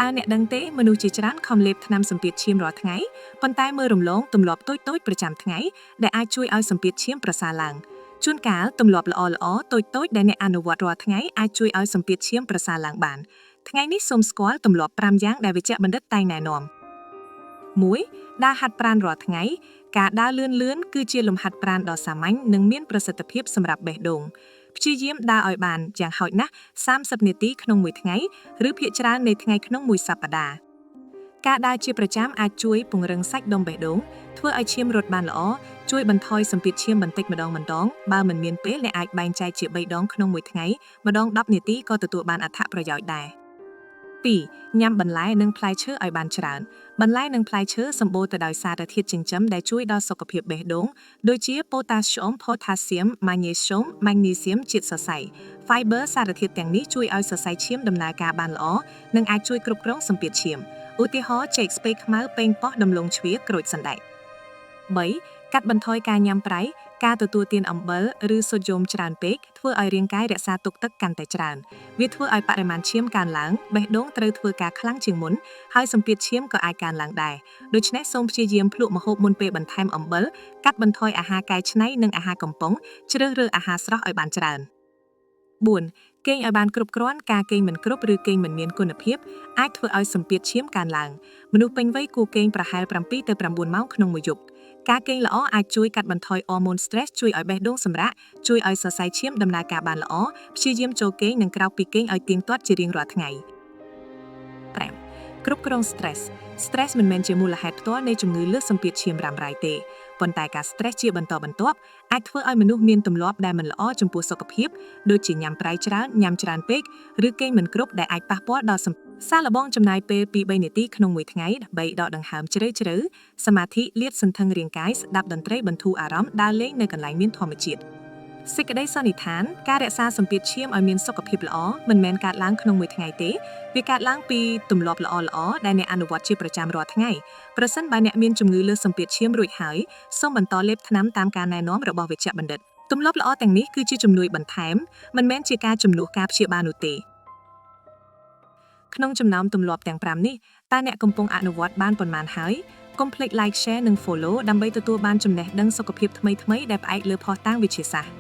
តើអ្នកដឹងទេមនុស្សជាច្រើនខំលេបថ្នាំសម្ពាធឈាមរាល់ថ្ងៃប៉ុន្តែមើលរំលងទម្លាប់តូចៗប្រចាំថ្ងៃដែលអាចជួយឲ្យសម្ពាធឈាមប្រសើរឡើងជួនកាលទម្លាប់ល្អៗតូចៗដែលអ្នកអនុវត្តរាល់ថ្ងៃអាចជួយឲ្យសម្ពាធឈាមប្រសើរឡើងបានថ្ងៃនេះសូមស្គាល់ទម្លាប់5យ៉ាងដែលវេជ្ជបណ្ឌិតតែងណែនាំ 1. ដើរហាត់ប្រាណរាល់ថ្ងៃការដើរលឿនៗគឺជាលំហាត់ប្រាណដ៏សាមញ្ញនិងមានប្រសិទ្ធភាពសម្រាប់បេះដូងព្យាយាមដើរឲ្យបានយ៉ាងហោចណាស់30នាទីក្នុងមួយថ្ងៃឬភាគច្រើននៃថ្ងៃក្នុងមួយសប្តាហ៍ការដើរជាប្រចាំអាចជួយពង្រឹងសាច់ដុំបេះដូងធ្វើឲ្យឈាមរត់បានល្អជួយបន្ថយសម្ពាធឈាមបន្តិចម្ដងបើមិនមានពេលអ្នកអាចបែងចែកជា3ដងក្នុងមួយថ្ងៃម្ដង10នាទីក៏ទទួលបានអត្ថប្រយោជន៍ដែរ 2. ញ៉ាំបន្លែនិងផ្លែឈើឲ្យបានច្រើនបន្លែនិងផ្លែឈើសម្បូរទៅដោយសារធាតុចិញ្ចឹមដែលជួយដល់សុខភាពបេះដូងដូចជាប៉ូតាស្យូម ផូថាស្យូម ម៉ាញ៉េស្យូម ម៉ាញ៉េស្យូមជាតិសរសៃ Fiber សារធាតុទាំងនេះជួយឲ្យសរសៃឈាមដំណើរការបានល្អនិងអាចជួយគ្រប់គ្រងសម្ពាធឈាមឧទាហរណ៍ចេកស្ពៃខ្មៅប៉េងប៉ោះដំឡូងជ្វាក្រូចសណ្តែក 3. កាត់បន្ថយការញ៉ាំប្រៃការទទួលទានអំបិលឬសូដ្យូមច្រើនពេកធ្វើឲ្យរាងកាយរក្សាទុកទឹកកាន់តែច្រើនវាធ្វើឲ្យបរិមាណឈាមកើនឡើងបេះដូងត្រូវធ្វើការខ្លាំងជាងមុនហើយសម្ពាធឈាមក៏អាចកើនឡើងដែរដូច្នេះសូមព្យាយាមភ្លក់ម្ហូបមុនពេលបន្ថែមអំបិលកាត់បន្ថយអាហារកែច្នៃនិងអាហារកំប៉ុងជ្រើសរើសអាហារស្រស់ឲ្យបានច្រើន 4. គេងឲ្យបានគ្រប់គ្រាន់ការគេងមិនគ្រប់ឬគេងមិនមានគុណភាពអាចធ្វើឲ្យសម្ពាធឈាមកើនឡើងមនុស្សពេញវ័យគួរគេងប្រហែល7ទៅ9ម៉ោងក្នុងមួយយប់ការគេងល្អអាចជួយកាត់បន្ថយអរម៉ូន stress ជួយឲ្យបេះដូងសម្រាកជួយឲ្យសរសៃឈាមដំណើរការបានល្អព្យាយាមចូលគេងនិងក្រោកពីគេងឲ្យទៀងទាត់ជារៀងរាល់ថ្ងៃ 5. គ្រប់គ្រង stress មិនមែនជាមូលហេតុផ្ទាល់នៃជំងឺលើសសម្ពាធឈាមរ៉ាំរ៉ៃទេប៉ុន្តែការ stress ជាបន្តបន្ទាប់អាចធ្វើឲ្យមនុស្សមានទម្លាប់ដែលមិនល្អចំពោះសុខភាពដូចជាញ៉ាំប្រៃច្រើនញ៉ាំច្រើនពេកឬគេងមិនគ្រប់ដែលអាចប៉ះពាល់ដល់សាកល្បងចំណាយពេលពី3នាទីក្នុងមួយថ្ងៃដើម្បីដកដង្ហើមជ្រៅៗសមាធិលាតសន្ធឹងរាងកាយស្ដាប់តន្ត្រីបន្ធូរអារម្មណ៍ដើរលេងនៅកន្លែងមានធម្មជាតិសេចក្តីសន្និដ្ឋានការរក្សាសម្ពាធឈាមឲ្យមានសុខភាពល្អមិនមែនកើតឡើងក្នុងមួយថ្ងៃទេវាកើតឡើងពីទម្លាប់ល្អៗដែលអ្នកអនុវត្តជាប្រចាំរាល់ថ្ងៃប្រសិនបើអ្នកមានជំងឺលើសសម្ពាធឈាមរួចហើយសូមបន្តលេបថ្នាំតាមការណែនាំរបស់វេជ្ជបណ្ឌិតទម្លាប់ល្អទាំងនេះគឺជាជំនួយបន្ថែមមិនមែនជាការជំនួសការព្យាបាលនោះទេក្នុងចំណោមទម្លាប់ទាំង5នេះតើអ្នកកំពុងអនុវត្តបានប៉ុន្មានហើយកុំភ្លេច like share និង follow ដើម្បីទទួលបានចំណេះដឹងសុខភាពថ្មីៗដែលផ្អែកលើភស្តុតាងវិទ្យាសាស្ត្រ